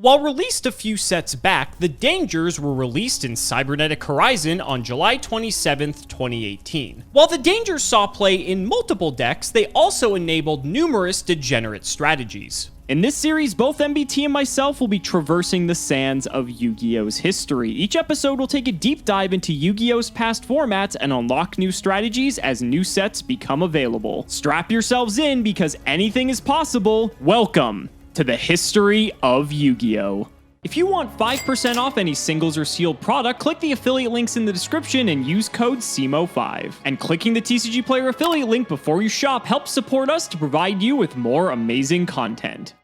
While released a few sets back, the Dangers were released in Cybernetic Horizon on July 27th, 2018. While the Dangers saw play in multiple decks, they also enabled numerous degenerate strategies. In this series, both MBT and myself will be traversing the sands of Yu-Gi-Oh's history. Each episode will take a deep dive into Yu-Gi-Oh's past formats and unlock new strategies as new sets become available. Strap yourselves in because anything is possible. Welcome to the history of Yu-Gi-Oh! If you want 5% off any singles or sealed product, click the affiliate links in the description and use code CIMO5. And clicking the TCG Player affiliate link before you shop helps support us to provide you with more amazing content.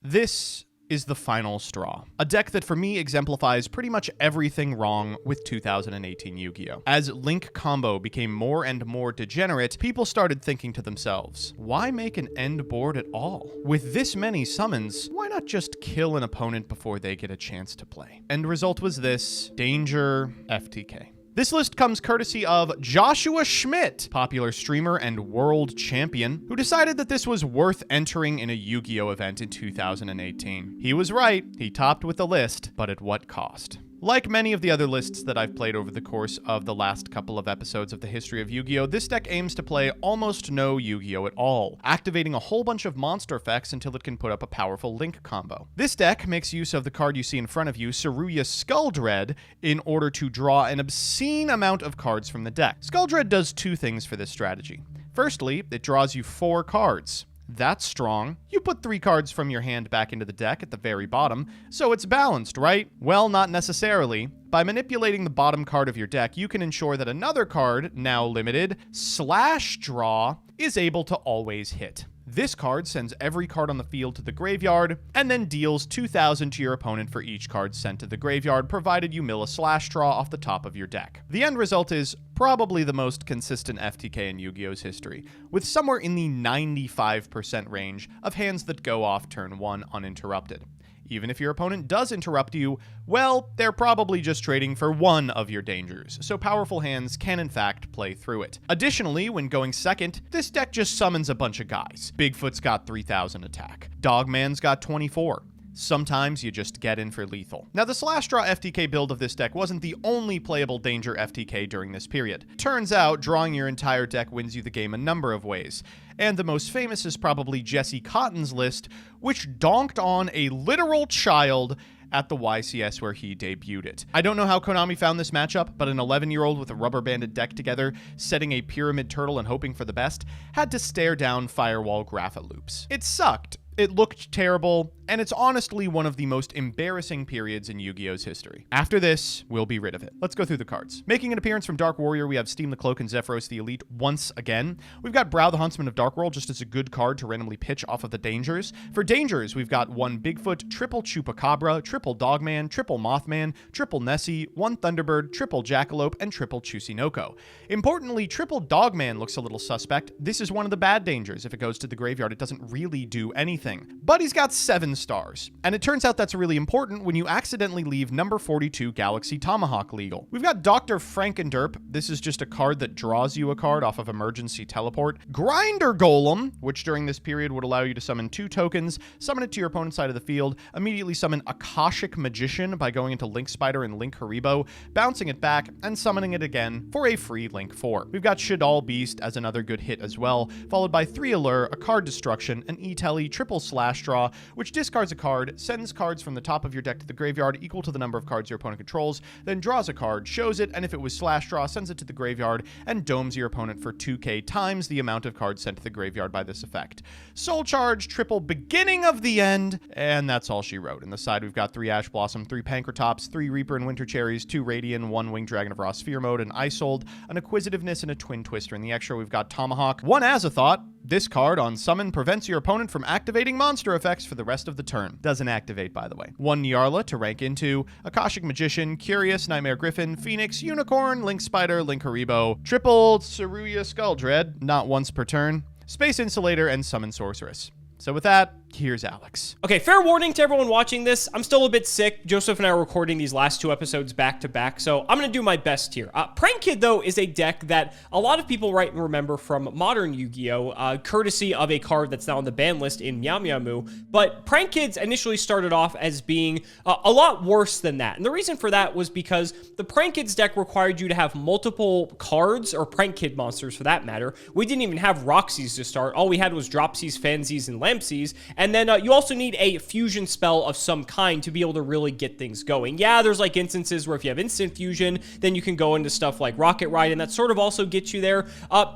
This is the final straw. A deck that for me exemplifies pretty much everything wrong with 2018 Yu-Gi-Oh! As Link combo became more and more degenerate, people started thinking to themselves, why make an end board at all? With this many summons, why not just kill an opponent before they get a chance to play? End result was this: Danger FTK. This list comes courtesy of Joshua Schmidt, popular streamer and world champion, who decided that this was worth entering in a Yu-Gi-Oh! Event in 2018. He was right, he topped with the list, but at what cost? Like many of the other lists that I've played over the course of the last couple of episodes of the history of Yu-Gi-Oh!, this deck aims to play almost no Yu-Gi-Oh! At all, activating a whole bunch of monster effects until it can put up a powerful Link combo. This deck makes use of the card you see in front of you, Tsuruya Skulldread, in order to draw an obscene amount of cards from the deck. Skulldread does two things for this strategy. Firstly, it draws you 4 cards. That's strong. You put 3 cards from your hand back into the deck at the very bottom, so it's balanced, right? Well, not necessarily. By manipulating the bottom card of your deck, you can ensure that another card, now limited, Slash Draw, is able to always hit. This card sends every card on the field to the graveyard, and then deals 2,000 to your opponent for each card sent to the graveyard, provided you mill a Slash Draw off the top of your deck. The end result is probably the most consistent FTK in Yu-Gi-Oh's history, with somewhere in the 95% range of hands that go off turn 1 uninterrupted. Even if your opponent does interrupt you, well, they're probably just trading for one of your Dangers, so powerful hands can in fact play through it. Additionally, when going second, this deck just summons a bunch of guys. Bigfoot's got 3,000 attack. Dogman's got 24. Sometimes you just get in for lethal. Now, the Slash Draw FTK build of this deck wasn't the only playable Danger FTK during this period. Turns out, drawing your entire deck wins you the game a number of ways. And the most famous is probably Jesse Cotton's list, which donked on a literal child at the YCS where he debuted it. I don't know how Konami found this matchup, but an 11-year-old with a rubber-banded deck together, setting a Pyramid Turtle and hoping for the best, had to stare down Firewall Grapha Loops. It sucked. It looked terrible, and it's honestly one of the most embarrassing periods in Yu-Gi-Oh's history. After this, we'll be rid of it. Let's go through the cards. Making an appearance from Dark Warrior, we have Steam the Cloak and Zephyros the Elite once again. We've got Brow the Huntsman of Dark World just as a good card to randomly pitch off of the Dangers. For Dangers, we've got 1 Bigfoot, triple Chupacabra, triple Dogman, triple Mothman, triple Nessie, 1 Thunderbird, triple Jackalope, and triple Chusinoko. Importantly, triple Dogman looks a little suspect. This is one of the bad Dangers. If it goes to the graveyard, it doesn't really do anything. But he's got 7 stars. And it turns out that's really important when you accidentally leave number 42 Galaxy Tomahawk legal. We've got Dr. Frankenderp. This is just a card that draws you a card off of Emergency Teleport. Grinder Golem, which during this period would allow you to summon 2 tokens, summon it to your opponent's side of the field, immediately summon Akashic Magician by going into Link Spider and Link Haribo, bouncing it back, and summoning it again for a free Link 4. We've got Shadal Beast as another good hit as well, followed by 3 Allure, a card Destruction, an E-Telly, triple Slash Draw, which discards a card, sends cards from the top of your deck to the graveyard equal to the number of cards your opponent controls, then draws a card, shows it, and if it was Slash Draw, sends it to the graveyard, and domes your opponent for 2k times the amount of cards sent to the graveyard by this effect. Soul Charge, triple Beginning of the End, and that's all she wrote. In the side, we've got 3 Ash Blossom, 3 Pankratops, 3 Reaper and Winter Cherries, 2 Radiant, 1 Winged Dragon of Raw Sphere Mode, an Isold, an Acquisitiveness, and a Twin Twister. In the extra, we've got Tomahawk, 1 Azathoth. This card on summon prevents your opponent from activating monster effects for the rest of the turn. Doesn't activate, by the way. 1 Nyarla to rank into, Akashic Magician, Curious, Nightmare Griffin, Phoenix, Unicorn, Link Spider, Link Haribo, triple Tsuruya Skulldread, not once per turn, Space Insulator, and Summon Sorceress. So with that, Here's Alex. Okay, fair warning to everyone watching this. I'm still a bit sick. Joseph and I are recording these last 2 episodes back to back, so I'm going to do my best here. Prank Kid, though, is a deck that a lot of people remember from modern Yu-Gi-Oh!, courtesy of a card that's now on the ban list in Meow Meow Moo. But Prank Kids initially started off as being a lot worse than that. And the reason for that was because the Prank Kids deck required you to have multiple cards, or Prank Kid monsters for that matter. We didn't even have Roxy's to start. All we had was Dropsies, Fansies, and Lampsies. And then you also need a fusion spell of some kind to be able to really get things going. Yeah, there's like instances where if you have instant fusion, then you can go into stuff like Rocket Ride, and that sort of also gets you there.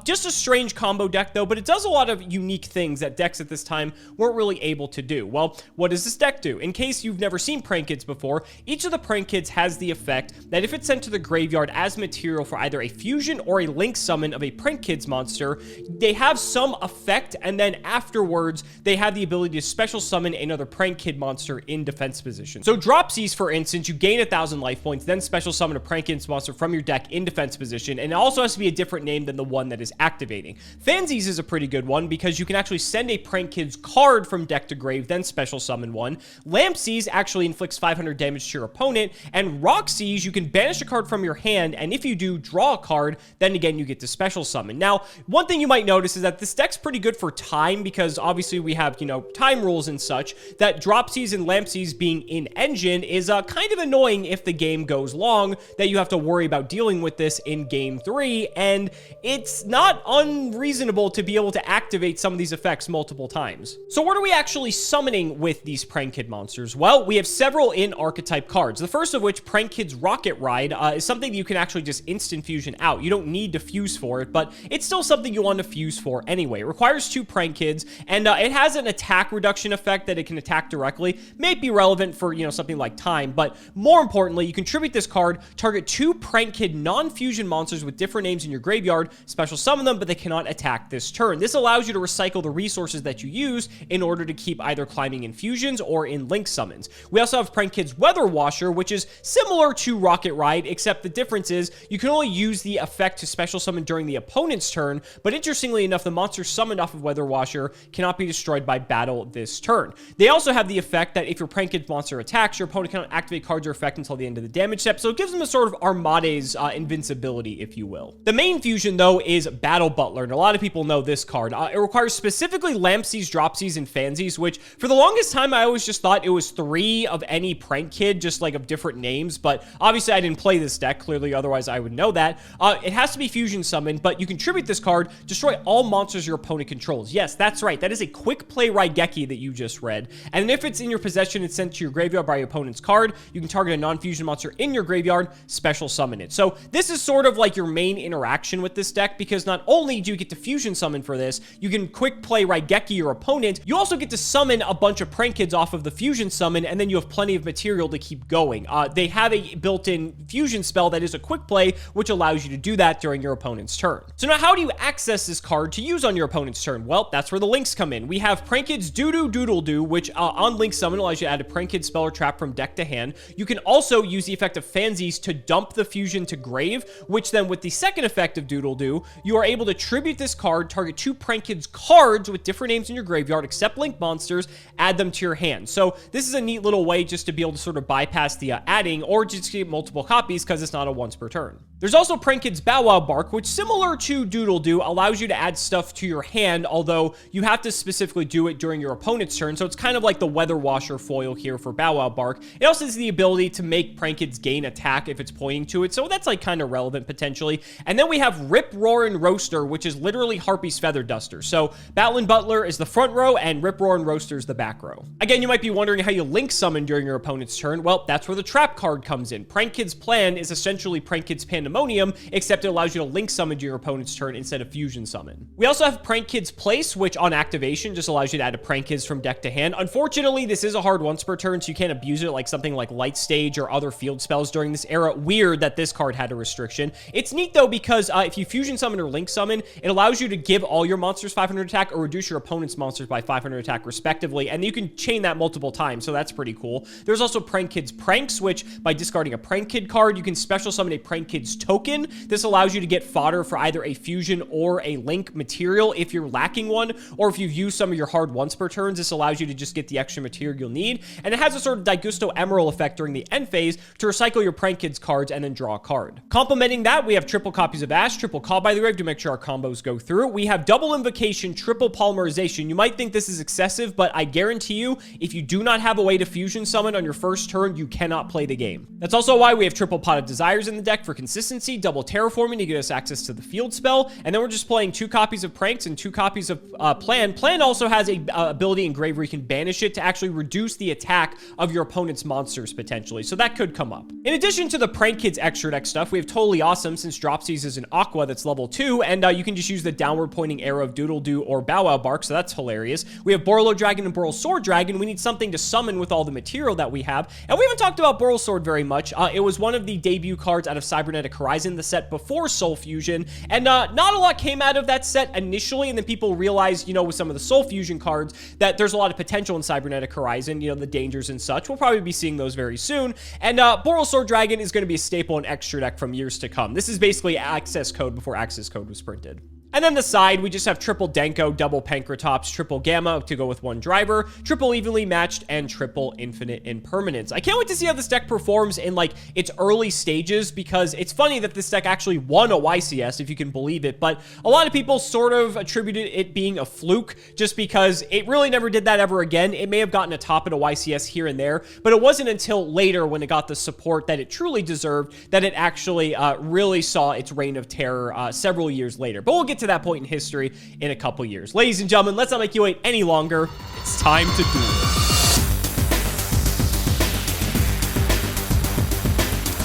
Just a strange combo deck, though, but it does a lot of unique things that decks at this time weren't really able to do. Well, what does this deck do? In case you've never seen Prank Kids before, each of the Prank Kids has the effect that if it's sent to the graveyard as material for either a fusion or a link summon of a Prank Kids monster, they have some effect, and then afterwards, they have the ability to special summon another Prank Kid monster in defense position. So Dropsies, for instance, you gain 1,000 life points, then special summon a Prank Kids monster from your deck in defense position, and it also has to be a different name than the one that is activating. Fansies is a pretty good one because you can actually send a Prank Kids card from deck to grave, then special summon one. Lampsies actually inflicts 500 damage to your opponent, and Roxy's, you can banish a card from your hand, and if you do, draw a card, then again, you get to special summon. Now, one thing you might notice is that this deck's pretty good for time because obviously we have, time rules and such, that Dropsies and Lampsies being in engine is kind of annoying if the game goes long, that you have to worry about dealing with this in game 3, and it's not unreasonable to be able to activate some of these effects multiple times. So what are we actually summoning with these Prank Kid monsters? Well, we have several in archetype cards. The first of which, Prank Kid's Rocket Ride, is something that you can actually just instant fusion out. You don't need to fuse for it, but it's still something you want to fuse for anyway. It requires 2 Prank Kids, and it has an attack reduction effect that it can attack directly. May be relevant for, something like time, but more importantly, you contribute this card, target 2 Prank Kid non-fusion monsters with different names in your graveyard, special summon them, but they cannot attack this turn. This allows you to recycle the resources that you use in order to keep either climbing in fusions or in link summons. We also have Prank Kid's Weather Washer, which is similar to Rocket Ride, except the difference is you can only use the effect to special summon during the opponent's turn, but interestingly enough, the monster summoned off of Weather Washer cannot be destroyed by battle this turn. They also have the effect that if your Prank Kid monster attacks, your opponent cannot activate cards or effect until the end of the damage step, so it gives them a sort of Armade's invincibility, if you will. The main fusion, though, is Battle Butler, and a lot of people know this card. It requires specifically Lampsies, Dropsies, and Fansies, which for the longest time, I always just thought it was 3 of any Prank Kid, just like of different names, but obviously I didn't play this deck, clearly, otherwise I would know that. It has to be fusion summoned, but you contribute this card, destroy all monsters your opponent controls. Yes, that's right, that is a quick play Raigeki that you just read, and if it's in your possession and sent to your graveyard by your opponent's card, you can target a non-fusion monster in your graveyard, special summon it. So this is sort of like your main interaction with this deck, because not only do you get to fusion summon for this, you can quick play Raigeki your opponent, you also get to summon a bunch of Prank Kids off of the fusion summon, and then you have plenty of material to keep going. They have a built-in fusion spell that is a quick play, which allows you to do that during your opponent's turn. So now how do you access this card to use on your opponent's turn? Well, that's where the links come in. We have Prank Kid's Doo-Doo Doodle Doo, which on link summon allows you to add a Prank Kid spell or trap from deck to hand. You can also use the effect of Fansies to dump the fusion to grave, which then with the second effect of Doodle Doo, you are able to tribute this card, target 2 Prank Kids cards with different names in your graveyard, except link monsters, add them to your hand. So this is a neat little way just to be able to sort of bypass the adding or just get multiple copies because it's not a once per turn. There's also Prank Kid's Bow Wow Bark, which similar to Doodle Doo allows you to add stuff to your hand, although you have to specifically do it during your opponent's turn, so it's kind of like the Weather Washer foil here for Bow Wow Bark. It also has the ability to make Prank Kids gain attack if it's pointing to it, so that's like kind of relevant potentially. And then we have Rip, Roar, and Roaster, which is literally Harpy's Feather Duster. So Battlin' Butler is the front row, and Rip, Roar, and Roaster is the back row. Again, you might be wondering how you link summon during your opponent's turn. Well, that's where the trap card comes in. Prank Kid's Plan is essentially Prank Kid's Pandemonium, except it allows you to link summon to your opponent's turn instead of fusion summon. We also have Prank Kid's Place, which on activation just allows you to add a Prank Kids from deck to hand. Unfortunately, this is a hard once per turn, so you can't abuse it like something like Light Stage or other field spells during this era. Weird that this card had a restriction. It's neat though because if you fusion summon or link summon, it allows you to give all your monsters 500 attack or reduce your opponent's monsters by 500 attack respectively, and you can chain that multiple times, so that's pretty cool. There's also Prank Kids Pranks, which by discarding a Prank Kid card, you can special summon a Prank Kid use token. This allows you to get fodder for either a fusion or a link material if you're lacking one, or if you've used some of your hard once per turns, this allows you to just get the extra material you'll need. And it has a sort of Daigusto Emerald effect during the end phase to recycle your Prank Kids cards and then draw a card. Complementing that, we have triple copies of Ash, triple Call by the Grave to make sure our combos go through. We have double invocation, triple polymerization. You might think this is excessive, but I guarantee you, if you do not have a way to fusion summon on your first turn, you cannot play the game. That's also why we have triple Pot of Desires in the deck for consistency, double terraforming to get us access to the field spell, and then we're just playing 2 copies of Pranks and 2 copies of Plan. Plan also has a ability in Grave where you can banish it to actually reduce the attack of your opponent's monsters potentially, so that could come up. In addition to the Prank Kids extra deck stuff, we have Totally Awesome since Dropsies is an Aqua that's level 2, and you can just use the downward pointing arrow of Doodle Doo or Bow Wow Bark, so that's hilarious. We have Borlo Dragon and Boral Sword Dragon. We need something to summon with all the material that we have, and we haven't talked about Boral Sword very much. It was one of the debut cards out of Cybernetic Horizon, the set before Soul Fusion, and not a lot came out of that set initially, and then people realized, you know, with some of the Soul Fusion cards, that there's a lot of potential in Cybernetic Horizon, you know, the dangers and such. We'll probably be seeing those very soon, and Boral Sword Dragon is going to be a staple in extra deck from years to come. This is basically access code before access code was printed. And then the side, we just have triple Denko, double Pankratops, triple Gamma to go with 1 driver, triple evenly matched, and triple infinite impermanence. I can't wait to see how this deck performs in like its early stages, because it's funny that this deck actually won a YCS, if you can believe it, but a lot of people sort of attributed it being a fluke just because it really never did that ever again. It may have gotten a top at a YCS here and there, but it wasn't until later when it got the support that it truly deserved that it actually really saw its reign of terror several years later. But we'll get to that point in history in a couple years. Ladies and gentlemen, let's not make you wait any longer. It's time to duel.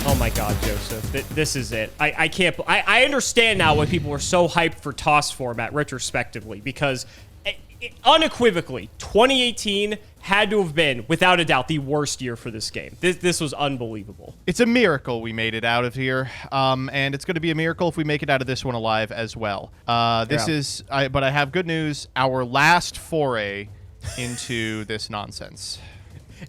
Oh my God, Joseph, this is it. I understand now why people were so hyped for TOS format retrospectively, because unequivocally, 2018 had to have been, without a doubt, the worst year for this game. This was unbelievable. It's a miracle we made it out of here, and it's going to be a miracle if we make it out of this one alive as well. But I have good news, our last foray into this nonsense.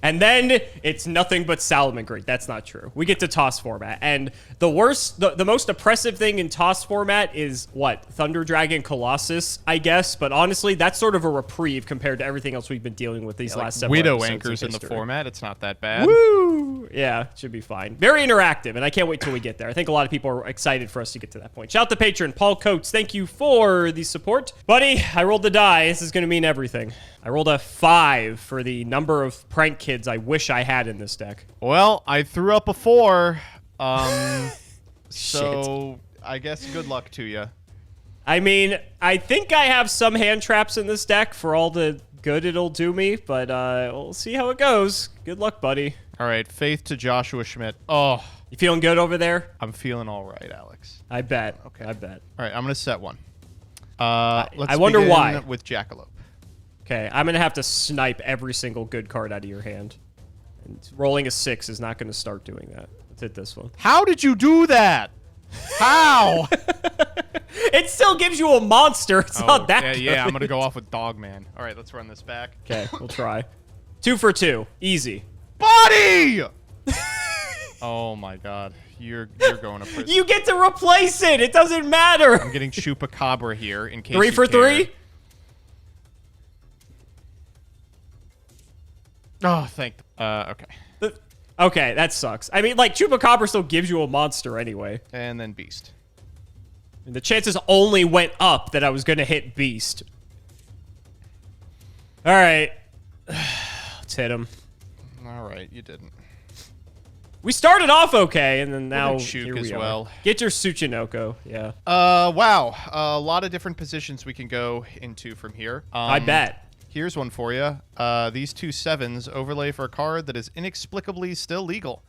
And then it's nothing but Salamangreat. That's not true. We get to TOS format. And the worst, the most oppressive thing in TOS format is what? Thunder Dragon Colossus, I guess. But honestly, that's sort of a reprieve compared to everything else we've been dealing with these last several Widow episodes anchors of in the history. format. It's not that bad. Woo! Yeah, should be fine. Very interactive, and I can't wait till we get there. I think a lot of people are excited for us to get to that point. Shout out to patron Paul Coates. Thank you for the support. Buddy, I rolled the die. This is going to mean everything. I rolled a 5 for the number of Prank Kids I wish I had in this deck. Well, I threw up a 4. So I guess good luck to you. I mean, I think I have some hand traps in this deck for all the good it'll do me, but we'll see how it goes. Good luck, buddy. All right, faith to Joshua Schmidt. Oh, you feeling good over there? I'm feeling all right, Alex. I bet. Okay. I bet. All right, I'm going to set one. I wonder why. With Jackalope. Okay, I'm going to have to snipe every single good card out of your hand. And rolling a 6 is not going to start doing that. Let's hit this one. How did you do that? How? It still gives you a monster. It's not that good. Yeah, I'm going to go off with Dogman. All right, let's run this back. Okay, we'll try. 2 for 2. Easy. Buddy! Oh, my God. You're going to prison. You get to replace it. It doesn't matter. I'm getting Chupacabra here in case 3 for 3? Oh, okay. Okay, that sucks. I mean, like, Chupacabra still gives you a monster anyway. And then Beast. And the chances only went up that I was going to hit Beast. All right. Let's hit him. All right, you didn't. We started off okay, and then now here we are. Get your Tsuchinoko, yeah. Wow. A lot of different positions we can go into from here. I bet. Here's one for you. These 2 7s overlay for a card that is inexplicably still legal.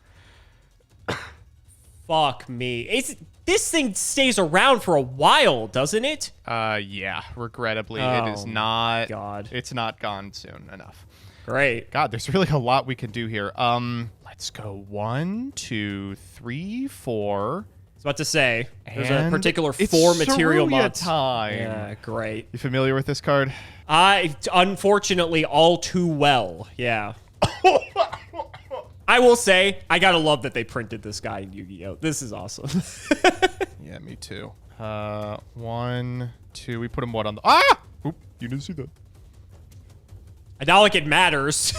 Fuck me. This thing stays around for a while, doesn't it? Yeah. Regrettably, it is not. God. It's not gone soon enough. Great. God, there's really a lot we can do here. Let's go 1, 2, 3, 4. I was about to say, there's a And particular it's 4 material Saruya mods. time. Yeah, great. You familiar with this card? Unfortunately, all too well. Yeah. I will say, I gotta love that they printed this guy in Yu-Gi-Oh! This is awesome. Yeah, me too. 1, 2. We put him what on the... Ah! Oop, you didn't see that. Not like it matters.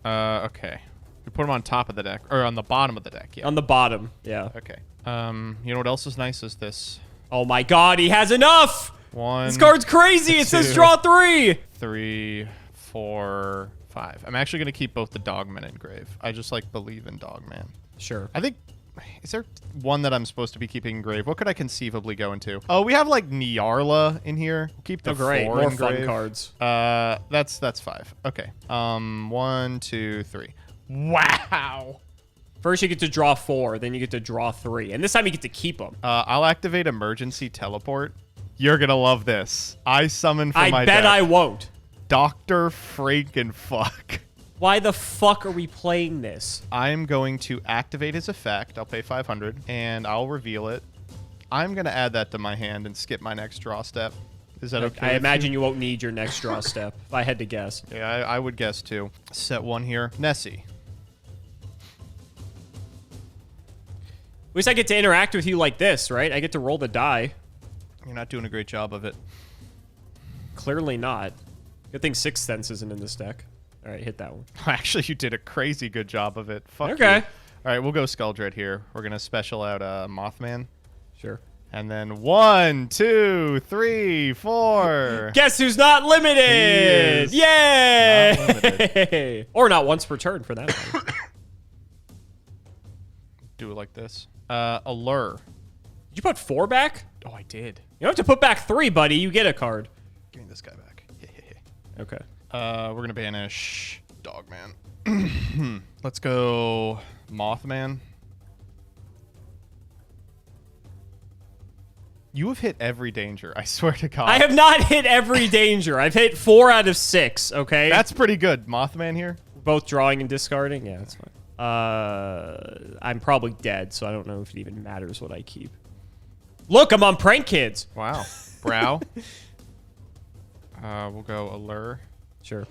Okay. We put him on top of the deck. Or on the bottom of the deck, yeah. On the bottom, yeah. Okay. You know what else is nice is this. Oh my god, he has enough! 1. This card's crazy! It says draw 3! 3, 4, 5. I'm actually going to keep both the Dogmen engraved. I just, like, believe in Dogman. Sure. I think... Is there one that I'm supposed to be keeping engraved? What could I conceivably go into? Oh, we have, like, Nyarla in here. We'll keep the 4 More engraved. fun cards. That's 5. Okay. 1, 2, 3. Wow! First you get to draw 4, then you get to draw 3. And this time you get to keep them. I'll activate Emergency Teleport. You're gonna love this. I summon from my I bet deck I won't. Dr. Frankenfuck. Why the fuck are we playing this? I'm going to activate his effect. I'll pay 500, and I'll reveal it. I'm going to add that to my hand and skip my next draw step. Is that okay? I imagine you won't need your next draw step, if I had to guess. Yeah, I would guess, too. Set 1 here. Nessie. At least I get to interact with you like this, right? I get to roll the die. You're not doing a great job of it. Clearly not. Good thing Sixth Sense isn't in this deck. All right, hit that one. Actually, you did a crazy good job of it. Fuck Okay. you. All right, we'll go Skuldred here. We're going to special out Mothman. Sure. And then 1, 2, 3, 4. Guess who's not limited? He is Yay! not limited. Or not once per turn for that matter. Do it like this. Allure. Did you put 4 back? Oh, I did. You don't have to put back 3, buddy. You get a card. Give me this guy back. Okay. We're going to banish Dogman. Let's go Mothman. You have hit every danger. I swear to God. I have not hit every danger. I've hit 4 out of 6, okay? That's pretty good. Mothman here. Both drawing and discarding? Yeah, that's fine. I'm probably dead, so I don't know if it even matters what I keep. Look, I'm on Prank Kids. Wow. Brow. We'll go Allure. Sure.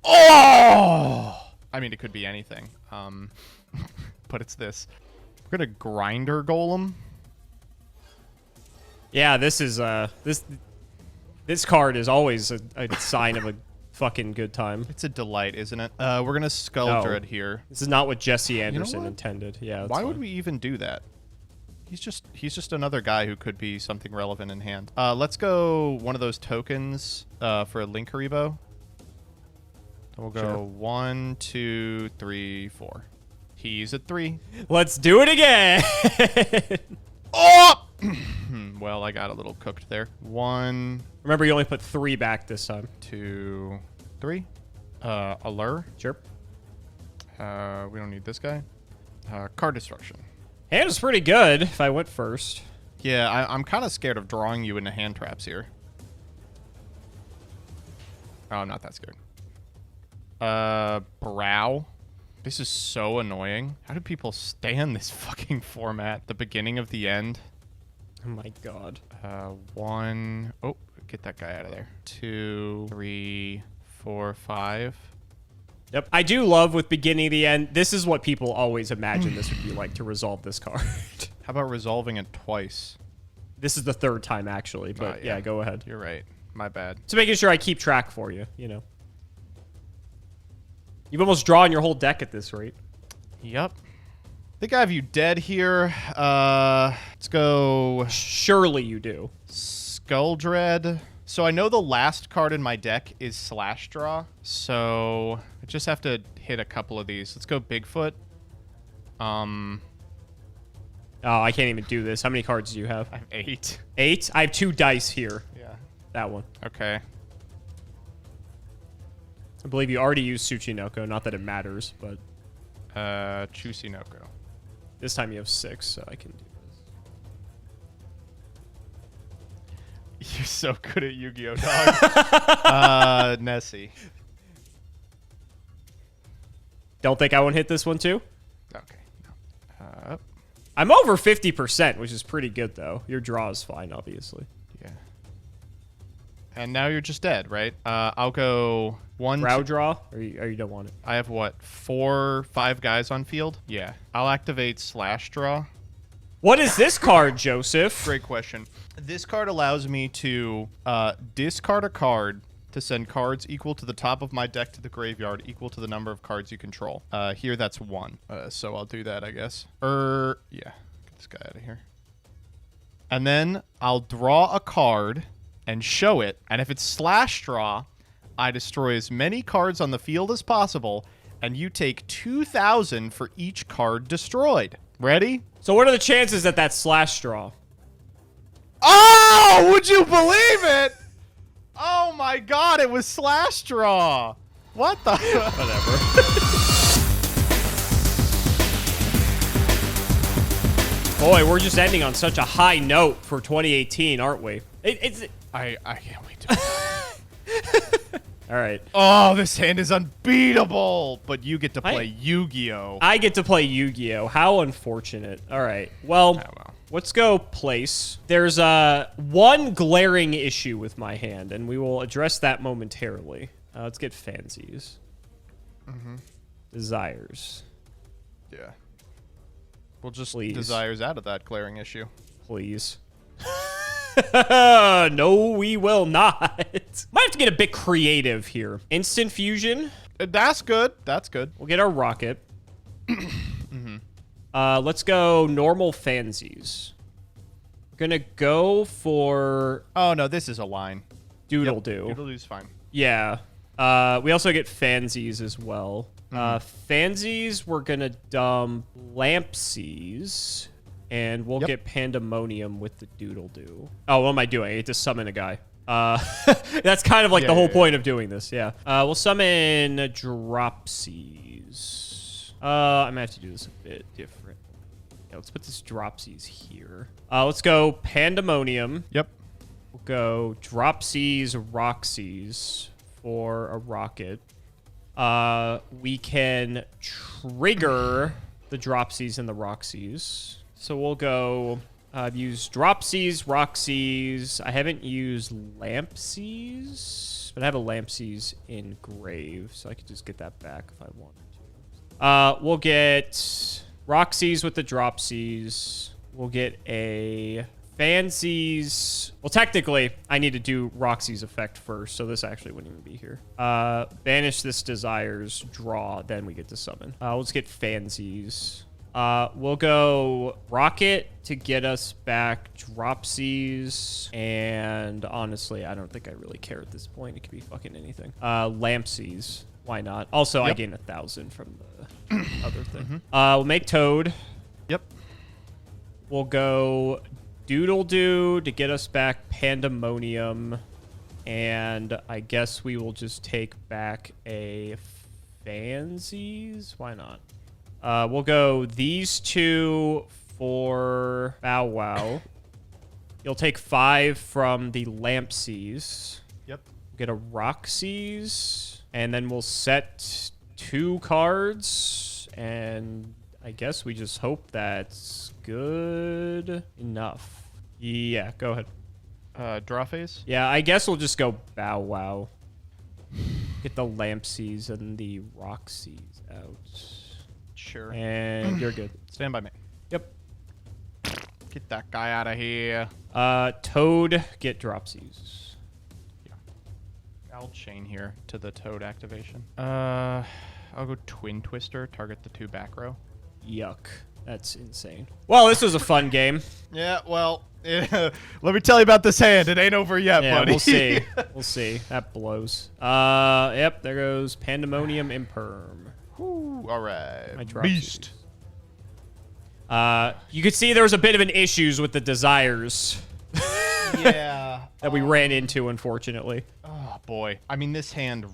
Oh! I mean, it could be anything. But it's this. We're going to Grinder Golem. Yeah, this is, this card is always a sign of a fucking good time. It's a delight, isn't it? We're going to Skuldred here. This is not what Jesse Anderson what? intended. Yeah. Why would we even do that? He's just another guy who could be something relevant in hand. Let's go one of those tokens for a Linkaribo. We'll go 1, 2, 3, 4. He's at 3. Let's do it again. Oh! Well, I got a little cooked there. 1. Remember, you only put 3 back this time. 2, 3. Allure. Sure. We don't need this guy. Card destruction. Hand is pretty good if I went first. Yeah, I'm kind of scared of drawing you into hand traps here. Oh, I'm not that scared. Brow. This is so annoying. How do people stand this fucking format? The beginning of the end. Oh my god. 1. Oh, get that guy out of there. 2, 3, 4, 5. Yep. I do love with beginning the end. This is what people always imagine this would be like to resolve this card. How about resolving it twice? This is the 3rd time, actually. But yeah, go ahead. You're right. My bad. So making sure I keep track for you, you know. You've almost drawn your whole deck at this rate. Yep. I think I have you dead here. Let's go Surely you do. Skuldred. So I know the last card in my deck is Slash Draw. So I just have to hit a couple of these. Let's go Bigfoot. Oh, I can't even do this. How many cards do you have? I have 8. 8? I have 2 dice here. Yeah. That one. Okay. I believe you already used Tsuchinoko. Not that it matters, but Chusinoko. this time you have 6, so I can do this. You're so good at Yu-Gi-Oh, dog. Nessie. Don't think I won't hit this one too? Okay. No. I'm over 50%, which is pretty good, though. Your draw is fine, obviously. Yeah. And now you're just dead, right? I'll go one. Brow draw, or you don't want it? I have what, 5 guys on field? Yeah. I'll activate slash draw. What is this card, Joseph? Great question. This card allows me to discard a card to send cards equal to the top of my deck to the graveyard, equal to the number of cards you control. Here, that's 1. So I'll do that, I guess. Yeah. Get this guy out of here. And then I'll draw a card and show it. And if it's slash draw, I destroy as many cards on the field as possible, and you take 2,000 for each card destroyed. Ready? So what are the chances that that's slash draw? Oh, would you believe it? Oh my god, it was slash draw. What the? Whatever. Boy, we're just ending on such a high note for 2018, aren't we? I can't wait to. All right. Oh, this hand is unbeatable. But you get to play Yu-Gi-Oh. I get to play Yu-Gi-Oh. How unfortunate. All right. Well, let's go place. There's one glaring issue with my hand, and we will address that momentarily. Let's get fancies. Desires. Yeah. We'll just Please. desires out of that glaring issue. Please. No, we will not. Might have to get a bit creative here. Instant fusion. That's good. That's good. We'll get our rocket. Let's go normal fansies. We're gonna go for Oh no, this is a line. doodle do. Doodle do's fine. Yeah. We also get fansies as well. Fansies, we're gonna dump lampsies. And we'll get Pandemonium with the Doodle Do. Oh, what am I doing? I get to summon a guy. That's kind of like the whole point of doing this, yeah. We'll summon Dropsies. I might have to do this a bit different. Yeah, let's put this Dropsies here. Let's go Pandemonium. Yep. We'll go Dropsies, Roxies for a rocket. We can trigger the Dropsies and the Roxies. So we'll go, I've used Dropsies, Roxies. I haven't used Lampsies, but I have a Lampsies in Grave, so I could just get that back if I wanted to. We'll get Roxies with the Dropsies. We'll get a Fansies. Well, technically, I need to do Roxy's effect first, so this actually wouldn't even be here. Banish this Desires, draw, then we get to summon. Let's get Fansies. We'll go Rocket to get us back Dropsies, and honestly, I don't think I really care at this point. It could be fucking anything. Lampsies, why not? Also, I gain 1,000 from the other thing. We'll make Toad. Yep. We'll go Doodle Do to get us back Pandemonium, and I guess we will just take back a Fansies. Why not? We'll go these 2 for Bow Wow. You'll take 5 from the Lampsies. Yep. Get a Roxies. And then we'll set 2 cards. And I guess we just hope that's good enough. Yeah, go ahead. Draw phase? Yeah, I guess we'll just go Bow Wow. Get the Lampsies and the Roxies out. Sure. And you're good. Stand by me. Yep. Get that guy out of here. Toad, get Dropsies. Yeah. I'll chain here to the Toad activation. I'll go Twin Twister, target the 2 back row. Yuck. That's insane. Well, this was a fun game. Yeah, well, let me tell you about this hand. It ain't over yet, Yeah, buddy. we'll see. We'll see. That blows. Yep, there goes Pandemonium Imperm. Whew, all right. My Dropsies. Beast. You could see there was a bit of an issues with the Desires Yeah. that we ran into, unfortunately. Oh, boy. I mean, this hand,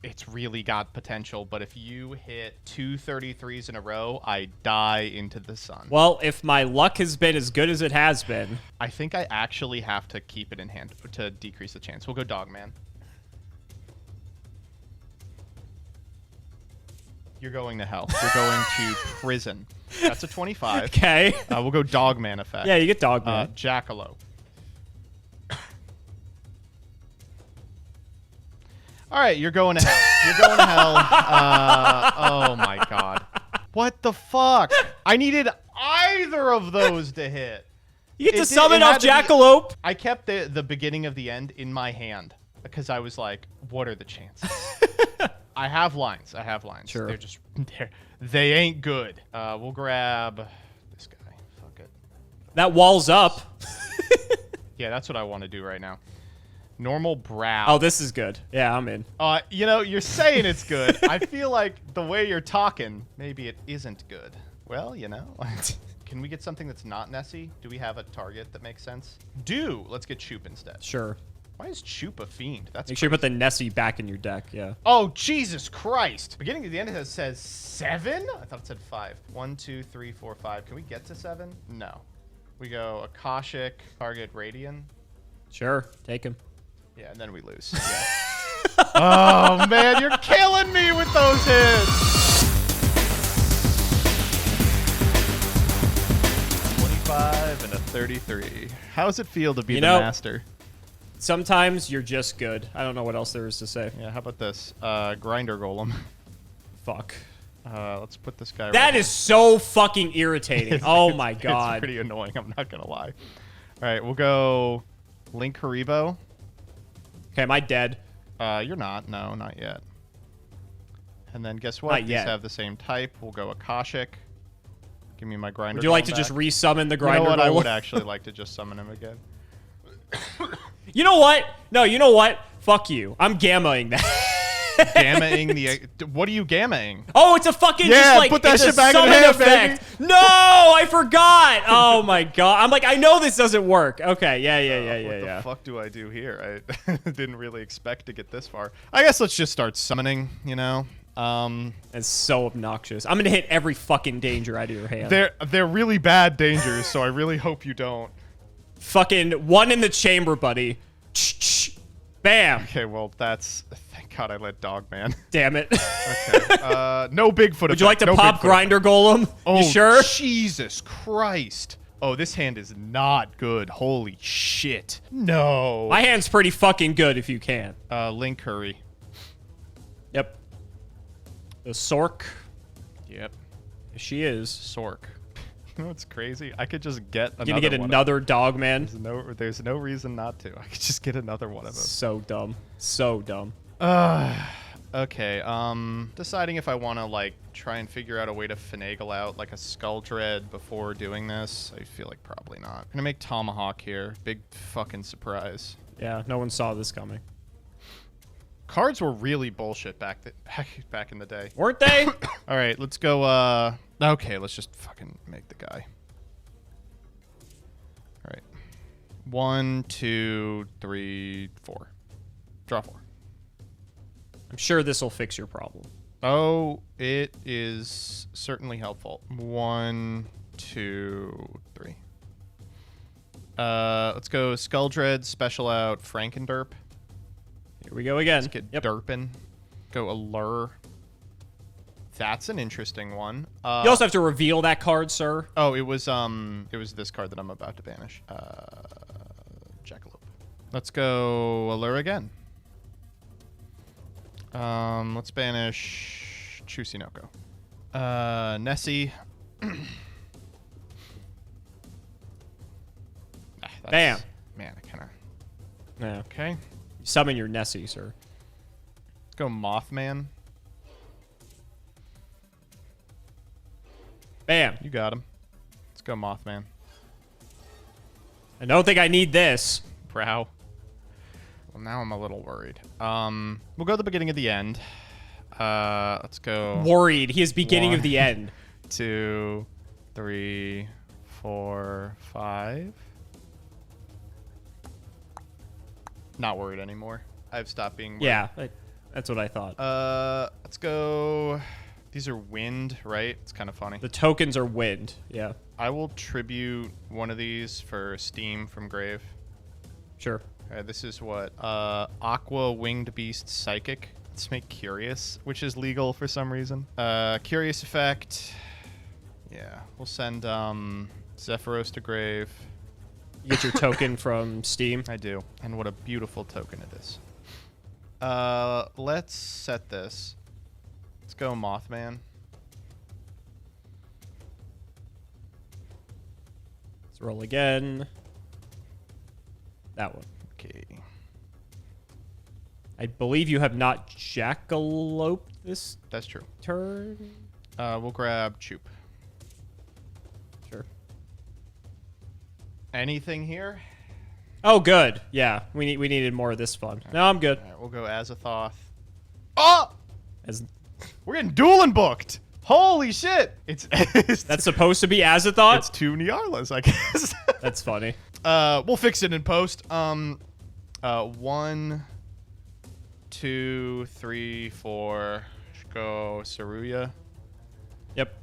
it's really got potential, but if you hit 2 33s in a row, I die into the sun. Well, if my luck has been as good as it has been. I think I actually have to keep it in hand to decrease the chance. We'll go Dogman. You're going to hell. You're going to prison. That's a 25. Okay. We'll go Dogman effect. Yeah, you get Dogman. Jackalope. All right, you're going to hell. You're going to hell. Oh my god. What the fuck? I needed either of those to hit. You get to summon off Jackalope. I kept the beginning of the end in my hand because I was like, what are the chances? I have lines. Sure. They're just, they ain't good. We'll grab this guy. Fuck it. That wall's up. Yeah, that's what I want to do right now. Normal brow. Oh, this is good. Yeah, I'm in. You know, you're saying it's good. I feel like the way you're talking, maybe it isn't good. Well, you know. Can we get something that's not Nessie? Do we have a target that makes sense? Let's get Choop instead. Sure. Why is Choop a fiend? That's Make sure you put the Nessie back in your deck, yeah. Oh, Jesus Christ. Beginning to the end, it says 7? I thought it said 5. 1, 2, 3, 4, 5. Can we get to 7? No. We go Akashic, target Radian. Sure, take him. Yeah, and then we lose. Yeah. Oh, man, you're killing me with those hits. 25 and a 33. How does it feel to be the master? Sometimes you're just good. I don't know what else there is to say. Yeah, how about this? Grinder Golem. Fuck. Let's put this guy That is so fucking irritating. Oh my god. It's pretty annoying, I'm not gonna lie. Alright, we'll go Link Haribo. Okay, am I dead? You're not. No, not yet. And then guess what? These have the same type. We'll go Akashic. Give me my Grinder. Would you like to back. just resummon the Grinder? You know what? Golem? I would actually like to just summon him again. You know what? No, you know what? Fuck you. I'm gammaing that. Gammaing the... What are you gammaing? Oh, it's a fucking just like... put that it's shit a back in summon hand, effect. baby. No, I forgot. Oh my god. I'm like, I know this doesn't work. Okay, yeah. What the fuck do I do here? I didn't really expect to get this far. I guess let's just start summoning, you know? It's so obnoxious. I'm gonna hit every fucking danger out of your hand. They're really bad dangers, so I really hope you don't. Fucking one in the chamber, buddy. Bam. Okay, well, that's... Thank God I let Dogman. Damn it. Okay. No Bigfoot. Would you like to pop Grinder Golem? Oh, you sure? Jesus Christ. Oh, this hand is not good. Holy shit. No. My hand's pretty fucking good if you can. Link Curry. Yep. The Sork. Yep. She is. Sork. You know what's crazy? I could just get another You're gonna get another dog, man. There's no reason not to. I could just get another one of them. So dumb. So dumb. Okay, deciding if I want to, like, try and figure out a way to finagle out, like, a Skull Dread before doing this. I feel like probably not. I'm gonna make Tomahawk here. Big fucking surprise. Yeah, no one saw this coming. Cards were really bullshit back in the day. Weren't they? All right, let's go, okay, let's just fucking make the guy. All right. 1, 2, 3, 4. Draw 4. I'm sure this will fix your problem. Oh, it is certainly helpful. 1, 2, 3. Let's go Skull Dread, special out Frankenderp. Here we go again. Let's get Derpin. Go Allure. That's an interesting one. You also have to reveal that card, sir. Oh, it was this card that I'm about to banish. Jackalope. Let's go Allure again. Let's banish Chusinoko. Nessie. Bam. Man, I kind of... Yeah. Okay. Summon your Nessie, sir. Let's go Mothman. Bam. You got him. Let's go Mothman. I don't think I need this. Brow. Well, now I'm a little worried. We'll go to the beginning of the end. Let's go... Worried. He is beginning of the end. 2, 3, 4, 5. Not worried anymore. I've stopped being worried. Yeah, that's what I thought. Let's go... These are wind, right? It's kind of funny. The tokens are wind. Yeah. I will tribute one of these for Steam from Grave. Sure. This is what? Aqua Winged Beast Psychic. Let's make Curious, which is legal for some reason. Curious effect. Yeah. We'll send Zephyros to Grave. You get your token from Steam. I do. And what a beautiful token it is. Let's set this. Let's go Mothman. Let's roll again. That one. Okay. I believe you have not jackaloped this That's true. turn. We'll grab Choop. Sure. Anything here? Oh, good. Yeah, we needed more of this fun. No, I'm good. All right, we'll go Azathoth. Oh! As We're getting dueling booked. Holy shit! that's supposed to be Azathoth. It's 2 Nyarlas, I guess. That's funny. We'll fix it in post. 1, 2, 3, 4. Go Saruya. Yep.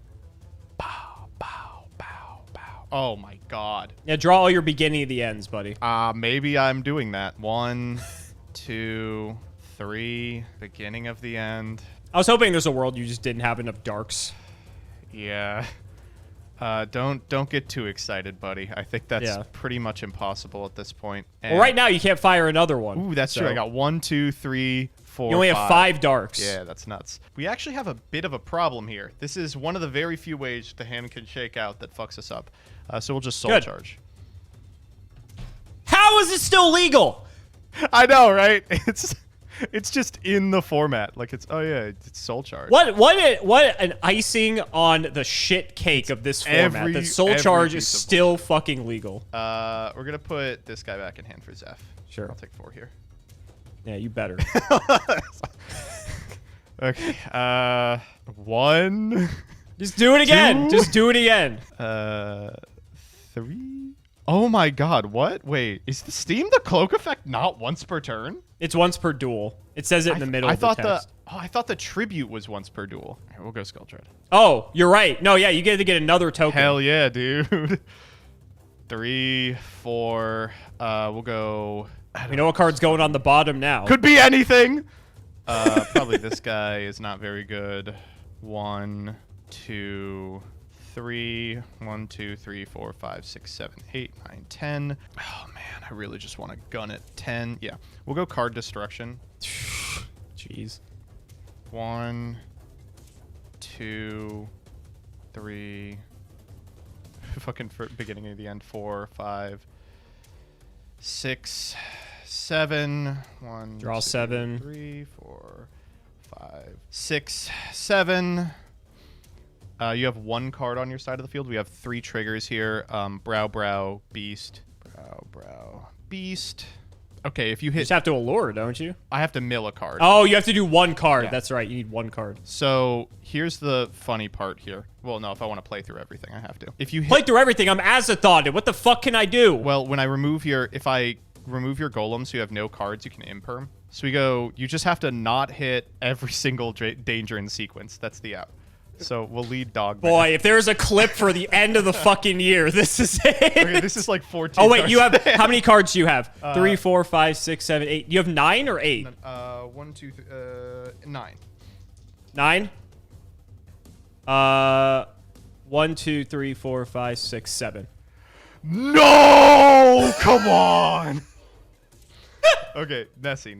Pow, pow, pow, pow. Oh my god. Yeah, draw all your beginning of the ends, buddy. Maybe I'm doing that. 1, 2, 3. Beginning of the end. I was hoping there's a world you just didn't have enough darks. Yeah. Don't get too excited, buddy. I think that's pretty much impossible at this point. And Well, right now you can't fire another one. Ooh, that's true. I got 1, 2, 3, 4. You only have 5 darks. Yeah, that's nuts. We actually have a bit of a problem here. This is one of the very few ways the hand can shake out that fucks us up. So we'll just soul Good. charge. How is it still legal? I know, right? It's just in the format. Like it's it's soul charge. What an icing on the shit cake of this format. That soul charge is still fucking legal. We're gonna put this guy back in hand for Zeph. Sure. I'll take 4 here. Yeah, you better. Okay. 1. Just do it again. 2. Just do it again. 3. Oh my god, what? Wait, is the Steam the cloak effect not once per turn? It's once per duel. It says it in the middle of the text. I thought the tribute was once per duel. All right, we'll go Skull Tread. Oh, you're right. No, yeah, you get to get another token. Hell yeah, dude. 3, 4. We'll go. We know what card's going on the bottom now. Could be anything. Probably this guy is not very good. 1, 2, 3. 1, 2, 3, 4, 5, 6, 7, 8, 9, 10. Oh man, I really just want to gun it. 10. Yeah, we'll go card destruction. Jeez. 1, 2, 3. Fucking beginning of the end. 4, 5, 6, 7. 1. Draw 2, 7. 3, 4, 5, 6, 7. You have 1 card on your side of the field. We have 3 triggers here. Brow, beast. Brow, beast. Okay, if you You hit... just have to allure, don't you? I have to mill a card. Oh, you have to do 1 card. Yeah. That's right. You need 1 card. So here's the funny part here. Well, no, if I want to play through everything, I have to. If you hit... Play through everything. I'm Azathoth. What the fuck can I do? Well, when I remove your... If I remove your golem so you have no cards, you can imperm. So we go... You just have to not hit every single danger in sequence. That's the out. So we'll lead dog. Boy, if there's a clip for the end of the fucking year, this is it. Okay, this is like 14. Oh wait, you have how many cards do you have? 3, 4, 5, 6, 7, 8. You have 9 or 8? 1, 2, 3, 9. 9. 1, 2, 3, 4, 5, 6, 7. No! Come on! Okay, Nessie.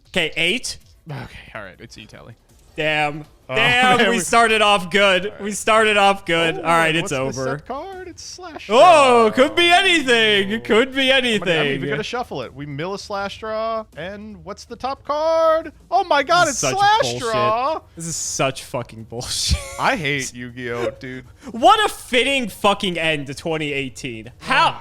Okay, 8. Okay, all right, it's E-Tally. Damn. Oh, Damn, man, we started off good. Right. We started off good. All right, it's what's over. The set card? It's slash draw. Oh, could be anything. It could be anything. I'm even gonna shuffle it. We mill a slash draw, and what's the top card? Oh my god, it's slash bullshit. Draw. This is such fucking bullshit. I hate Yu-Gi-Oh, dude. What a fitting fucking end to 2018. How?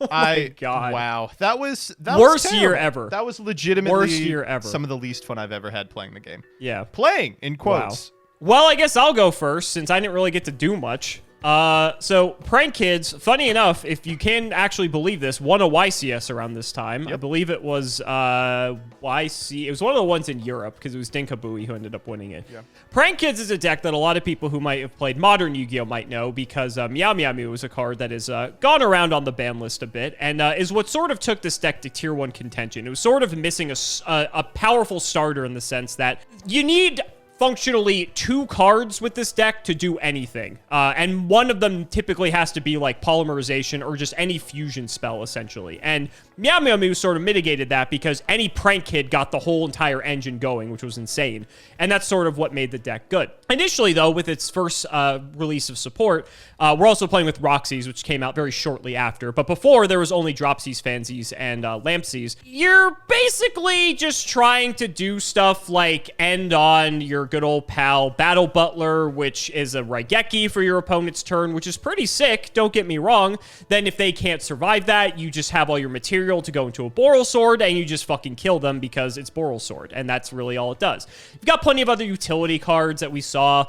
Oh my god. Wow. That was worst terrible. year ever. That was legitimately worst year ever. Some of the least fun I've ever had playing the game. Yeah. Playing, in quotes. Wow. Well, I guess I'll go first since I didn't really get to do much. So Prank Kids, funny enough, if you can actually believe this, won a YCS around this time. Yep. I believe it was YC. It was one of the ones in Europe because it was Dinkabooey who ended up winning it. Yeah. Prank Kids is a deck that a lot of people who might have played modern Yu-Gi-Oh might know because Meow Meow Mew is a card that has gone around on the ban list a bit and is what sort of took this deck to tier 1 contention. It was sort of missing a powerful starter in the sense that you need functionally 2 cards with this deck to do anything. And one of them typically has to be like polymerization or just any fusion spell, essentially. And Meow Meow Moo sort of mitigated that because any prank kid got the whole entire engine going, which was insane. And that's sort of what made the deck good. Initially, though, with its first release of support, we're also playing with Roxy's, which came out very shortly after. But before, there was only Dropsies, Fansies, and Lampsies. You're basically just trying to do stuff like end on your good old pal Battle Butler, which is a Raigeki for your opponent's turn, which is pretty sick, don't get me wrong. Then if they can't survive that, you just have all your material to go into a Boral Sword, and you just fucking kill them because it's Boral Sword, and that's really all it does. You've got plenty of other utility cards that we saw.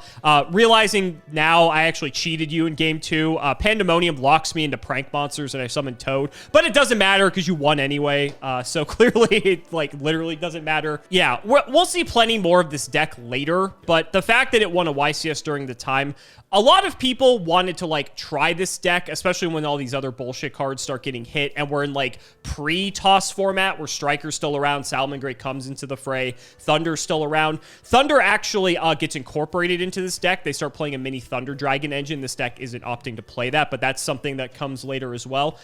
Realizing now I actually cheated you in Game 2. Pandemonium locks me into Prank Monsters, and I summoned Toad, but it doesn't matter because you won anyway, so clearly it, like, literally doesn't matter. Yeah, we'll see plenty more of this deck later, but the fact that it won a YCS during the time, a lot of people wanted to, like, try this deck, especially when all these other bullshit cards start getting hit, and we're in, like, pre-toss format, where Striker's still around, Salamangreat comes into the fray, Thunder's still around. Thunder actually gets incorporated into this deck. They start playing a mini Thunder Dragon engine. This deck isn't opting to play that, but that's something that comes later as well.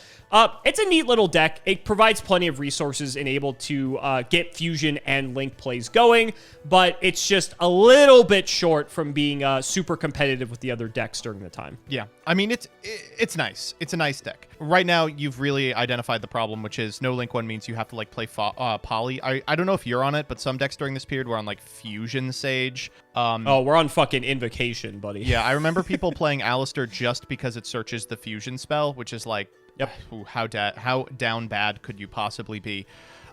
It's a neat little deck. It provides plenty of resources and able to get Fusion and Link plays going, but it's just a little bit short from being super competitive with the other decks during the time. Yeah, I mean, it's nice. It's a nice deck. Right now, you've really identified the problem, which is no Link 1 means you have to, like, play Poly. I don't know if you're on it, but some decks during this period were on, like, Fusion Sage. Oh, we're on fucking Invocation, buddy. Yeah, I remember people playing Alistair just because it searches the Fusion spell, which is like, yep. Ooh, how down bad could you possibly be?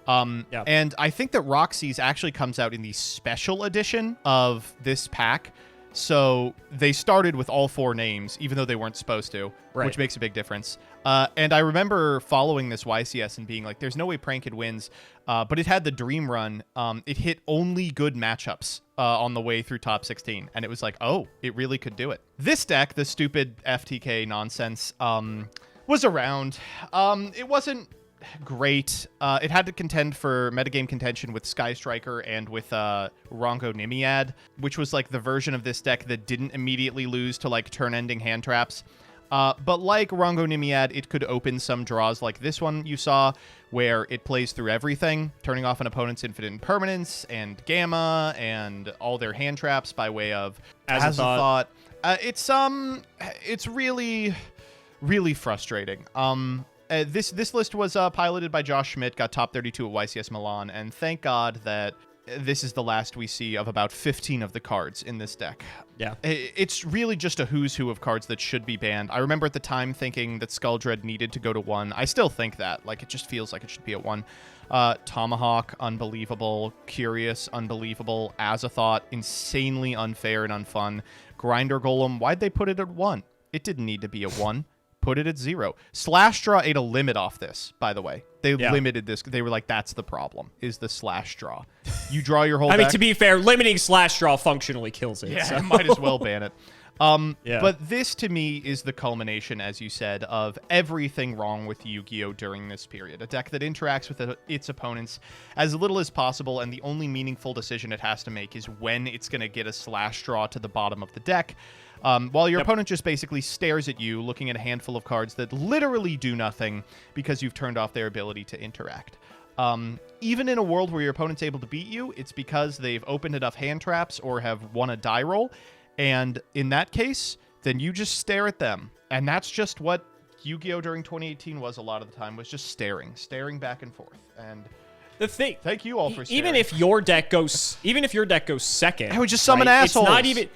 And I think that Roxy's actually comes out in the special edition of this pack. So they started with all 4 names, even though they weren't supposed to, right, which makes a big difference. And I remember following this YCS and being like, there's no way Pranked wins. But it had the Dream Run. It hit only good matchups on the way through top 16. And it was like, oh, it really could do it. This deck, the stupid FTK nonsense, was around. It wasn't great. It had to contend for metagame contention with Sky Striker and with Rongo Nimiad, which was like the version of this deck that didn't immediately lose to like turn-ending hand traps. But like Rongo Nimiad, it could open some draws like this one you saw, where it plays through everything, turning off an opponent's infinite impermanence and Gamma and all their hand traps by way of Azathoth. It's really, really frustrating. This list was piloted by Josh Schmidt, got top 32 at YCS Milan, and thank God that this is the last we see of about 15 of the cards in this deck. Yeah. It's really just a who's who of cards that should be banned. I remember at the time thinking that Skull Dread needed to go to 1. I still think that. Like, it just feels like it should be at 1. Tomahawk, unbelievable. Curious, unbelievable. Azathoth, insanely unfair and unfun. Grinder Golem, why'd they put it at 1? It didn't need to be at 1. Put it at 0. Slash Draw ate a limit off this, by the way. They limited this. They were like, that's the problem, is the Slash Draw. You draw your whole I mean, deck. to be fair, limiting Slash Draw functionally kills it. Yeah, so. might as well ban it. But this, to me, is the culmination, as you said, of everything wrong with Yu-Gi-Oh! During this period. A deck that interacts with its opponents as little as possible, and the only meaningful decision it has to make is when it's going to get a Slash Draw to the bottom of the deck. While your opponent just basically stares at you, looking at a handful of cards that literally do nothing because you've turned off their ability to interact. Even in a world where your opponent's able to beat you, it's because they've opened enough hand traps or have won a die roll. And in that case, then you just stare at them. And that's just what Yu-Gi-Oh! During 2018 was a lot of the time, was just staring back and forth. And the thing, thank you all for staring. Even if your deck goes second, I would just summon assholes. It's not even.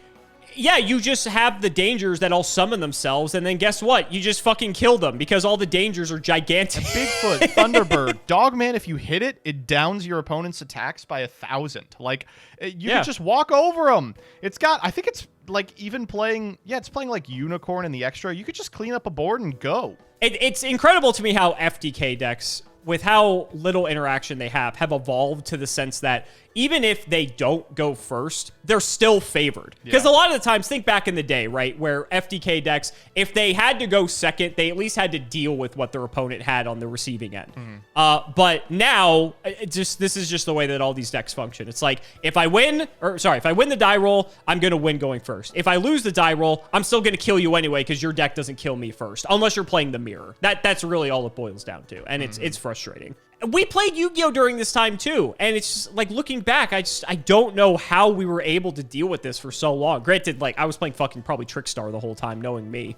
Yeah, you just have the dangers that all summon themselves, and then guess what? You just fucking kill them because all the dangers are gigantic. Bigfoot, Thunderbird, Dogman, if you hit it, it downs your opponent's attacks by 1,000. Like, you can just walk over them. It's got, I think it's like even playing, it's playing like Unicorn in the extra. You could just clean up a board and go. It's incredible to me how FTK decks, with how little interaction they have evolved to the sense that even if they don't go first, they're still favored. Because a lot of the times, think back in the day, right, where FTK decks, if they had to go second, they at least had to deal with what their opponent had on the receiving end. But now, this is just the way that all these decks function. It's like, if I win the die roll, I'm going to win going first. If I lose the die roll, I'm still going to kill you anyway because your deck doesn't kill me first, unless you're playing the mirror. That's really all it boils down to, and it's frustrating. We played Yu-Gi-Oh! During this time too, and it's just like looking back, I don't know how we were able to deal with this for so long. Granted, like I was playing fucking probably Trickstar the whole time, knowing me.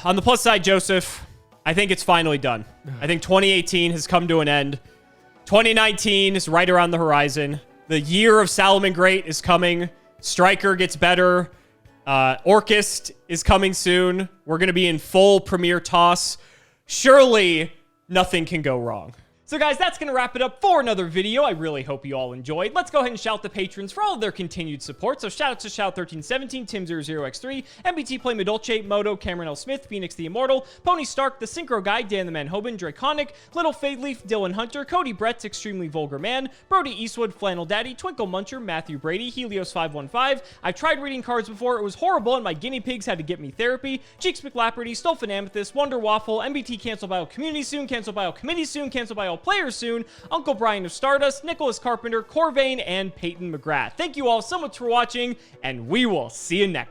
On the plus side, Joseph, I think it's finally done. I think 2018 has come to an end. 2019 is right around the horizon. The year of Salomon Great is coming. Striker gets better. Orchist is coming soon. We're going to be in full Premier Toss. Surely nothing can go wrong. So guys, that's going to wrap it up for another video. I really hope you all enjoyed. Let's go ahead and shout the patrons for all of their continued support. So shout out to Shout1317, Tim00x3, MBT Play Medolce, Moto, Cameron L. Smith, Phoenix the Immortal, Pony Stark, The Synchro Guy, Dan the Man Hoban, Draconic, Little Fade Leaf, Dylan Hunter, Cody Bretts, Extremely Vulgar Man, Brody Eastwood, Flannel Daddy, Twinkle Muncher, Matthew Brady, Helios515. I've tried reading cards before. It was horrible and my guinea pigs had to get me therapy. Cheeks McLaperty, Stolfin Amethyst, Wonder Waffle, MBT Cancel Bio Community soon, Cancel Bio Committee soon, Cancel Bio Players soon, Uncle Brian of Stardust, Nicholas Carpenter, Corvain, and Peyton McGrath. Thank you all so much for watching, and we will see you next